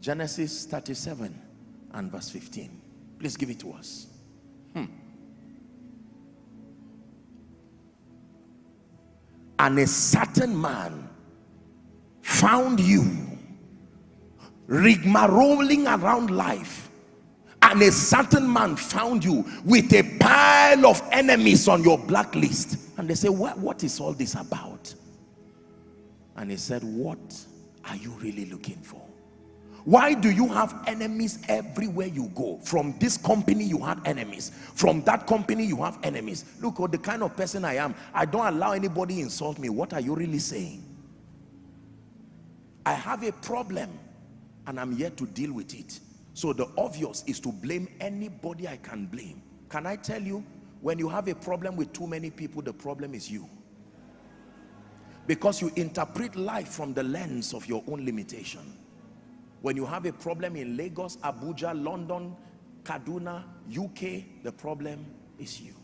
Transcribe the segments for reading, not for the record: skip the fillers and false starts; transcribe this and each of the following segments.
Genesis 37 and verse 15. Please give it to us. And a certain man found you rigmaroling around life, and a certain man found you with a pile of enemies on your blacklist. And they say, what is all this about? And he said, what are you really looking for? Why do you have enemies everywhere you go? From this company you have enemies, from that company you have enemies. Look, the kind of person I am, I don't allow anybody insult me. What are you really saying? I have a problem and I'm yet to deal with it. So the obvious is to blame anybody I can blame. Can I tell you, when you have a problem with too many people, the problem is you. Because you interpret life from the lens of your own limitation. When you have a problem in Lagos, Abuja, London, Kaduna, UK, the problem is you.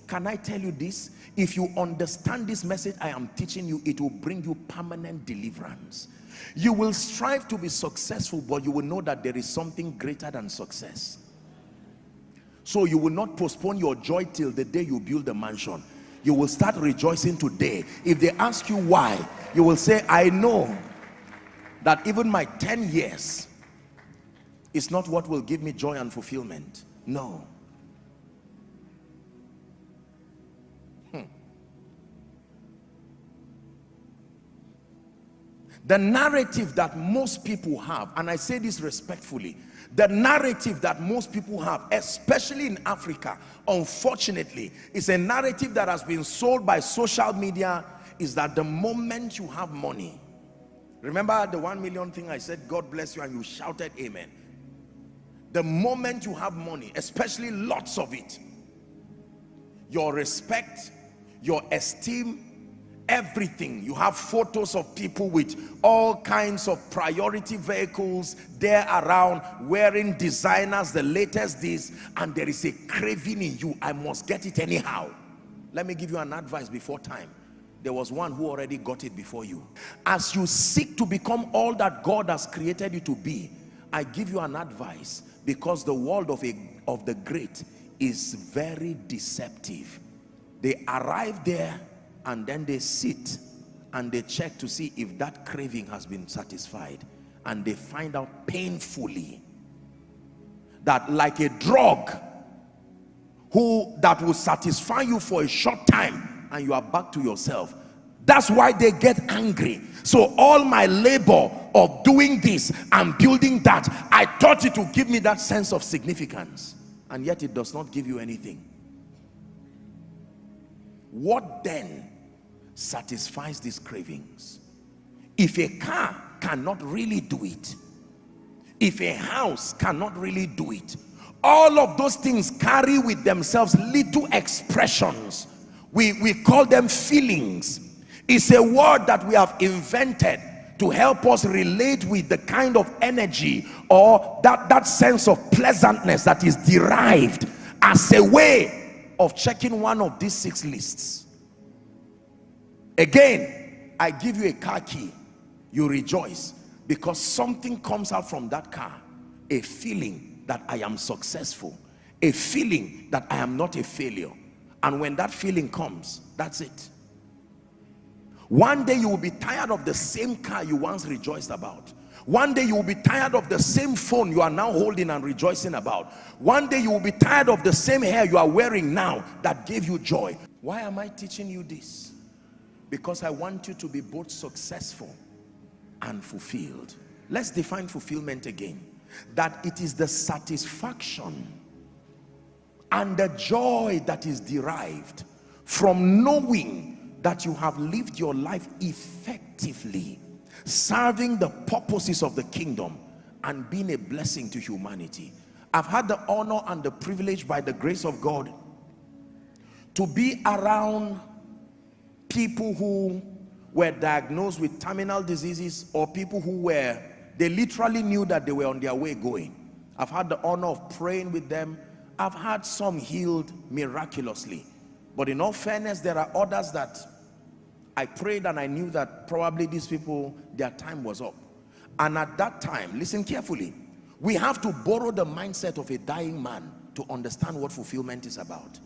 Can I tell you this? If you understand this message I am teaching you, it will bring you permanent deliverance. You will strive to be successful, but you will know that there is something greater than success. So you will not postpone your joy till the day you build a mansion. You will start rejoicing today. If they ask you why, you will say, I know that even my 10 years is not what will give me joy and fulfillment. No. The narrative that most people have, and I say this respectfully, the narrative that most people have, especially in Africa, unfortunately, is a narrative that has been sold by social media, is that the moment you have money, remember the 1 million thing I said, God bless you, and you shouted amen. The moment you have money, especially lots of it, your respect, your esteem, everything, you have photos of people with all kinds of priority vehicles there around, wearing designers, the latest this, and there is a craving in you. I must get it anyhow. Let me give you an advice before time. There was one who already got it before you. As you seek to become all that God has created you to be, I give you an advice, because the world of the great is very deceptive. They arrive there and then they sit and they check to see if that craving has been satisfied, and they find out painfully that, like a drug that will satisfy you for a short time and you are back to yourself. That's why they get angry. So all my labor of doing this and building that, I thought it would give me that sense of significance, and yet it does not give you anything. What then satisfies these cravings? If a car cannot really do it, if a house cannot really do it, all of those things carry with themselves little expressions. We call them feelings. It's a word that we have invented to help us relate with the kind of energy or that sense of pleasantness that is derived as a way of checking one of these 6 lists. Again, I give you a car key, you rejoice because something comes out from that car, a feeling that I am successful, a feeling that I am not a failure. And when that feeling comes, that's it. One day you will be tired of the same car you once rejoiced about. One day you will be tired of the same phone you are now holding and rejoicing about. One day you will be tired of the same hair you are wearing now that gave you joy. Why am I teaching you this? Because I want you to be both successful and fulfilled. Let's define fulfillment again. That it is the satisfaction and the joy that is derived from knowing that you have lived your life effectively, serving the purposes of the kingdom and being a blessing to humanity. I've had the honor and the privilege, by the grace of God, to be around people who were diagnosed with terminal diseases, or people who they literally knew that they were on their way going. I've had the honor of praying with them. I've had some healed miraculously, but in all fairness, there are others that I prayed and I knew that probably these people, their time was up. And at that time, listen carefully, we have to borrow the mindset of a dying man to understand what fulfillment is about.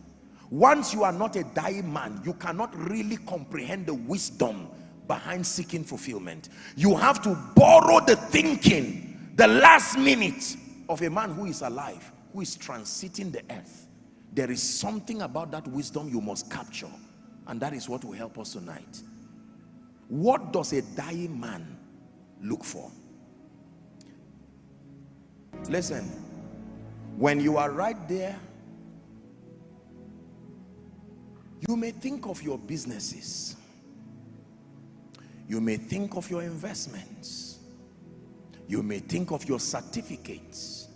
Once you are not a dying man, you cannot really comprehend the wisdom behind seeking fulfillment. You have to borrow the thinking, the last minute of a man who is alive, who is transiting the earth. There is something about that wisdom you must capture, and that is what will help us tonight. What does a dying man look for? Listen, when you are right there, you may think of your businesses, you may think of your investments, you may think of your certificates,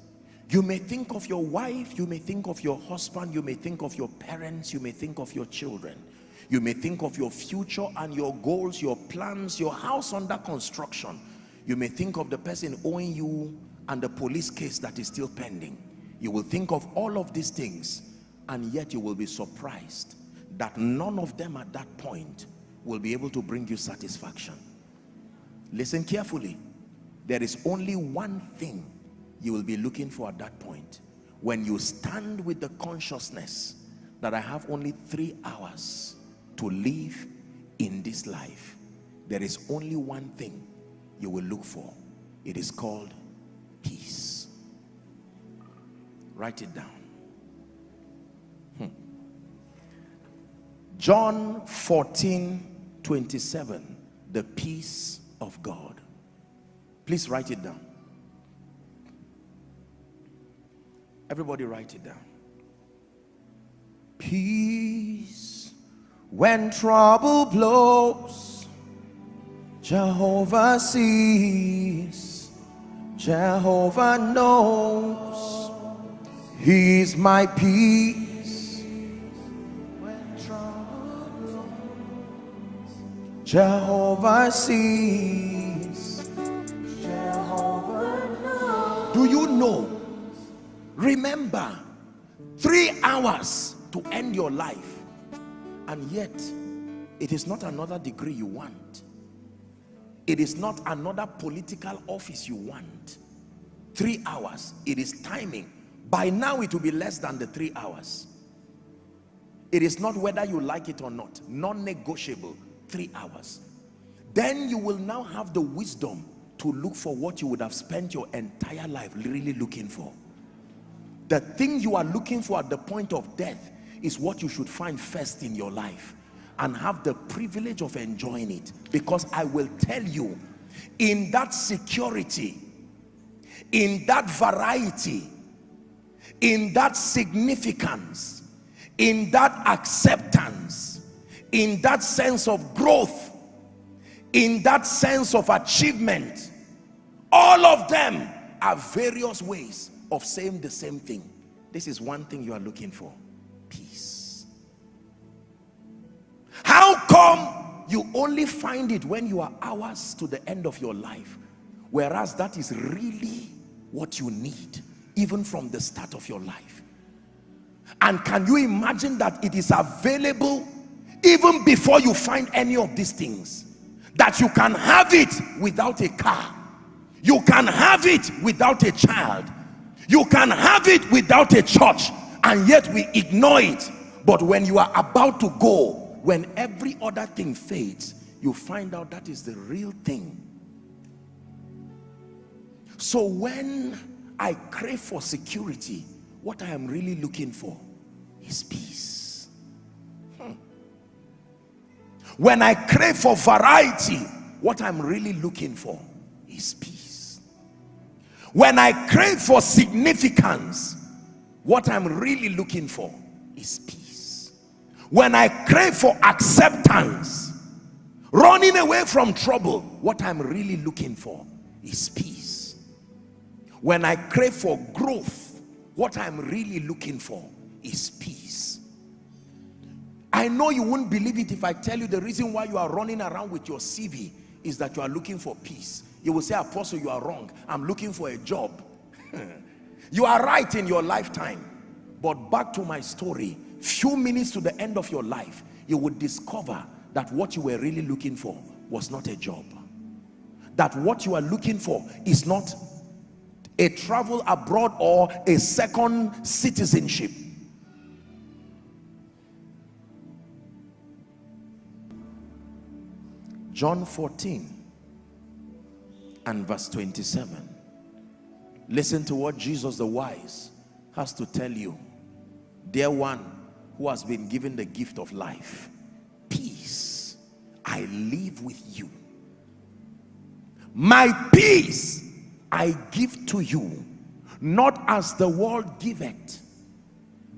you may think of your wife, you may think of your husband, you may think of your parents, you may think of your children, you may think of your future and your goals, your plans, your house under construction. You may think of the person owing you and the police case that is still pending. You will think of all of these things, and yet you will be surprised that none of them at that point will be able to bring you satisfaction. Listen carefully. There is only one thing you will be looking for at that point. When you stand with the consciousness that I have only 3 hours to live in this life, there is only one thing you will look for. It is called peace. Write it down. John 14:27, the peace of God. Please write it down. Everybody write it down. Peace when trouble blows, Jehovah sees, Jehovah knows, He's my peace. Jehovah sees, Jehovah knows. Do you know? Remember, 3 hours to end your life, and yet it is not another degree you want. It is not another political office you want. 3 hours, it is timing. By now it will be less than the 3 hours. It is not whether you like it or not, non-negotiable. 3 hours. Then you will now have the wisdom to look for what you would have spent your entire life really looking for. The thing you are looking for at the point of death is what you should find first in your life and have the privilege of enjoying it. Because I will tell you, in that security, in that variety, in that significance, in that acceptance, in that sense of growth, in that sense of achievement, all of them are various ways of saying the same thing. This is one thing you are looking for: peace. How come you only find it when you are hours to the end of your life, whereas that is really what you need even from the start of your life? And can you imagine that it is available even before you find any of these things? That you can have it without a car, you can have it without a child, you can have it without a church, and yet we ignore it. But when you are about to go, when every other thing fades, you find out that is the real thing. So when I crave for security, what I am really looking for is peace. When I crave for variety, what I'm really looking for is peace. When I crave for significance, what I'm really looking for is peace. When I crave for acceptance, running away from trouble, what I'm really looking for is peace. When I crave for growth, what I'm really looking for is peace. I know you won't believe it if I tell you the reason why you are running around with your CV is that you are looking for peace. You will say, Apostle, you are wrong. I'm looking for a job. You are right in your lifetime. But back to my story, few minutes to the end of your life, you would discover that what you were really looking for was not a job. that what you are looking for is not a travel abroad or a second citizenship. John 14 and verse 27. Listen to what Jesus the wise has to tell you. Dear one who has been given the gift of life, peace I leave with you. My peace I give to you, not as the world giveth,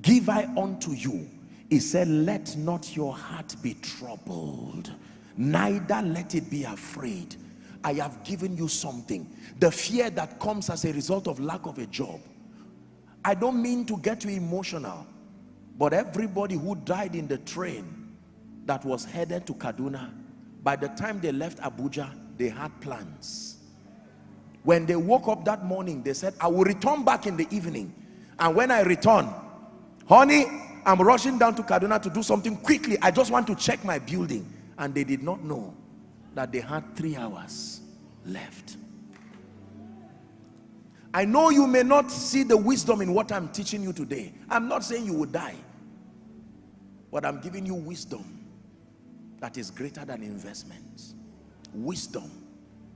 give I unto you. He said, let not your heart be troubled, neither let it be afraid. I have given you something. The fear that comes as a result of lack of a job. I don't mean to get you emotional, but everybody who died in the train that was headed to Kaduna, by the time they left Abuja, they had plans. When they woke up that morning, they said, I will return back in the evening. And when I return, honey, I'm rushing down to Kaduna to do something quickly. I just want to check my building. And they did not know that they had 3 hours left. I know you may not see the wisdom in what I'm teaching you today. I'm not saying you will die, but I'm giving you wisdom that is greater than investments. Wisdom.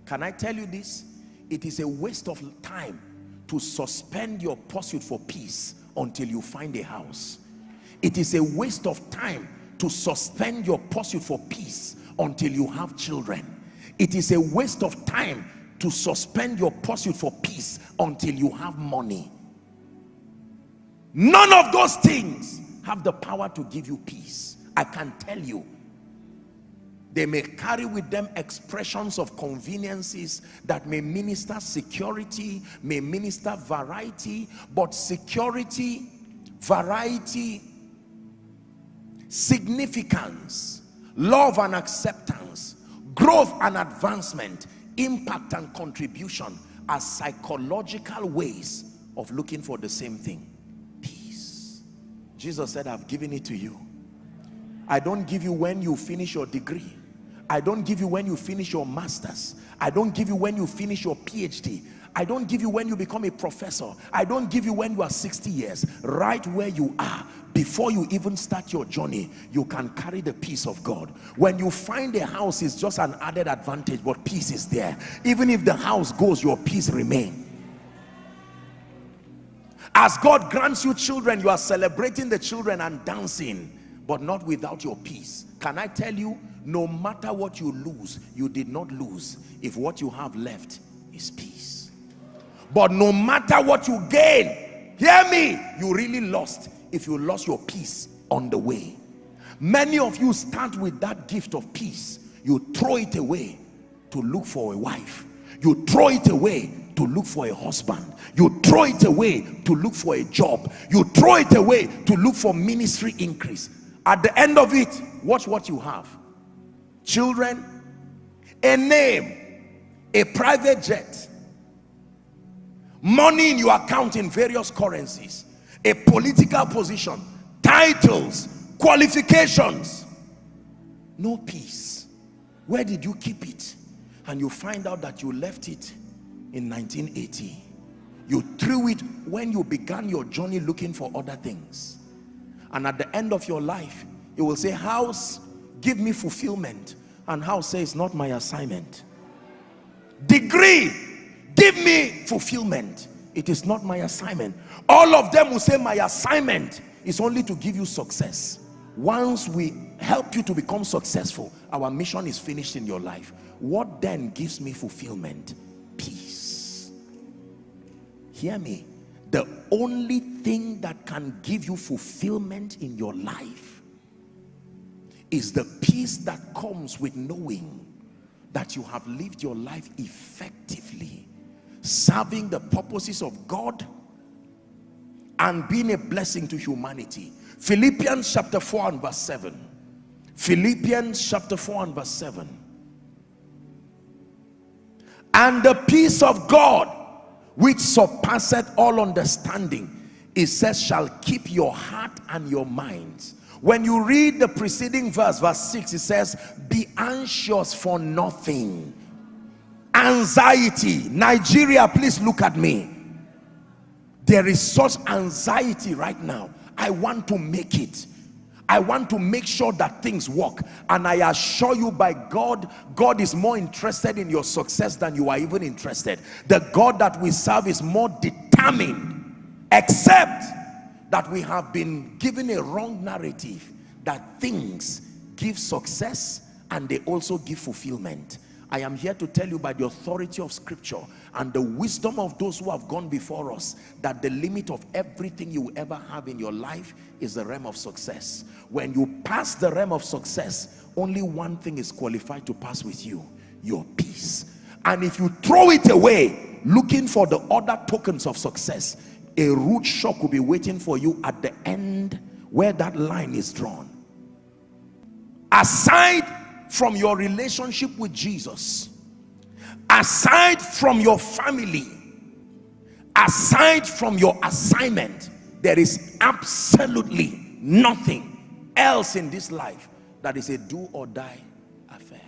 Can I tell you this? It is a waste of time to suspend your pursuit for peace until you find a house. It is a waste of time to suspend your pursuit for peace until you have children. It is a waste of time to suspend your pursuit for peace until you have money. None of those things have the power to give you peace. I can tell you. They may carry with them expressions of conveniences that may minister security, may minister variety, but security, variety, significance, love and acceptance, growth and advancement, impact and contribution are psychological ways of looking for the same thing, peace. Jesus said, I've given it to you. I don't give you when you finish your degree. I don't give you when you finish your master's. I don't give you when you finish your PhD. I don't give you when you become a professor. I don't give you when you are 60 years. Right where you are, before you even start your journey, you can carry the peace of God. When you find a house, it's just an added advantage, but peace is there. Even if the house goes, your peace remains. As God grants you children, you are celebrating the children and dancing, but not without your peace. Can I tell you, no matter what you lose, you did not lose if what you have left is peace. But no matter what you gain, hear me, you really lost if you lost your peace on the way. Many of you start with that gift of peace. You throw it away to look for a wife. You throw it away to look for a husband. You throw it away to look for a job. You throw it away to look for ministry increase. At the end of it, watch what you have. Children, a name, a private jet, money in your account in various currencies, a political position, titles, qualifications, no peace. Where did you keep it? And you find out that you left it in 1980. You threw it when you began your journey looking for other things. And at the end of your life, you will say, house, give me fulfillment. And house says, not my assignment. Degree, give me fulfillment. It is not my assignment. All of them will say, my assignment is only to give you success. Once we help you to become successful, our mission is finished in your life. What then gives me fulfillment? Peace. Hear me. The only thing that can give you fulfillment in your life is the peace that comes with knowing that you have lived your life effectively, serving the purposes of God and being a blessing to humanity. Philippians chapter 4 and verse 7. Philippians chapter 4 and verse 7. And the peace of God, which surpasseth all understanding, it says, shall keep your heart and your minds. When you read the preceding verse, verse 6, it says, be anxious for nothing. Anxiety. Nigeria, please look at me. There is such anxiety right now. I want to make it. I want to make sure that things work. And I assure you, by God, God is more interested in your success than you are even interested. The God that we serve is more determined, except that we have been given a wrong narrative that things give success and they also give fulfillment. I am here to tell you, by the authority of scripture and the wisdom of those who have gone before us, that the limit of everything you will ever have in your life is the realm of success. When you pass the realm of success, only one thing is qualified to pass with you: your peace. And if you throw it away looking for the other tokens of success, a rude shock will be waiting for you at the end where that line is drawn. Aside from your relationship with Jesus, aside from your family, aside from your assignment, there is absolutely nothing else in this life that is a do or die affair.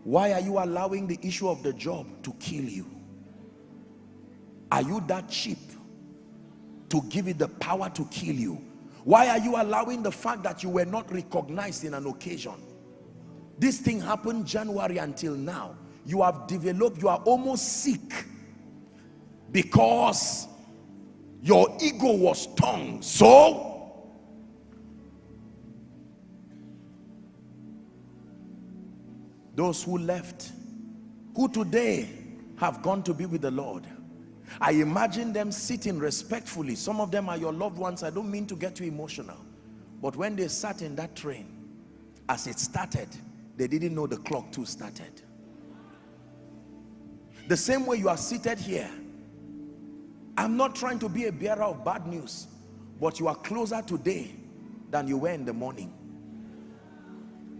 Why are you allowing the issue of the job to kill you? Are you that cheap to give it the power to kill you? Why are you allowing the fact that you were not recognized in an occasion? This thing happened January until now. You have developed, you are almost sick because your ego was torn. So those who left, who today have gone to be with the Lord, I imagine them sitting respectfully. Some of them are your loved ones. I don't mean to get too emotional, but when they sat in that train, as it started, they didn't know the clock too started. The same way you are seated here, I'm not trying to be a bearer of bad news, but you are closer today than you were in the morning.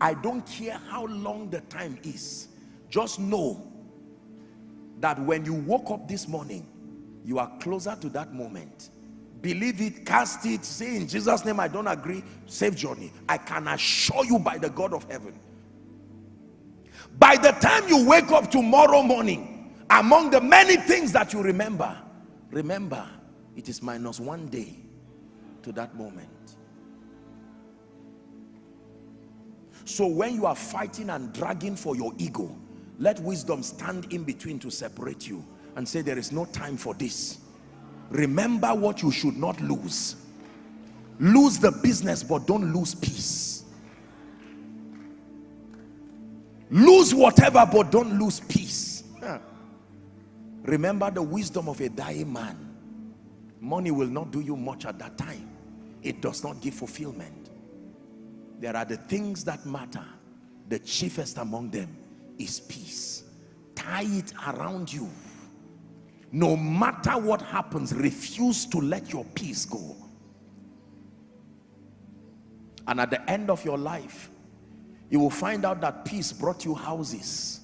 I don't care how long the time is. Just know that when you woke up this morning, you are closer to that moment. Believe it, cast it, say in Jesus' name, I don't agree, safe journey. I can assure you by the God of heaven, by the time you wake up tomorrow morning, among the many things that you remember, it is -1 day to that moment. So when you are fighting and dragging for your ego, let wisdom stand in between to separate you and say, there is no time for this. Remember what you should not lose. Lose the business, but don't lose peace. Lose whatever, but don't lose peace. Remember the wisdom of a dying man. Money will not do you much at that time. It does not give fulfillment. There are the things that matter. The chiefest among them is peace. Tie it around you. No matter what happens, refuse to let your peace go. And at the end of your life, you will find out that peace brought you houses.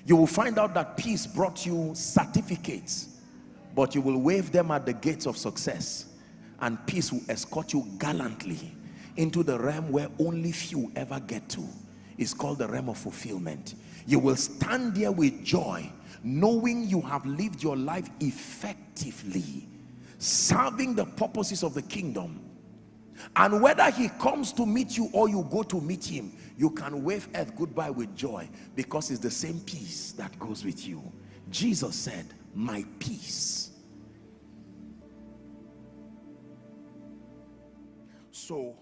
You will find out that peace brought you certificates, but you will wave them at the gates of success, and peace will escort you gallantly into the realm where only few ever get to. It's called the realm of fulfillment. You will stand there with joy, knowing you have lived your life effectively, serving the purposes of the kingdom. And whether he comes to meet you or you go to meet him, you can wave earth goodbye with joy, because it's the same peace that goes with you. Jesus said, my peace. So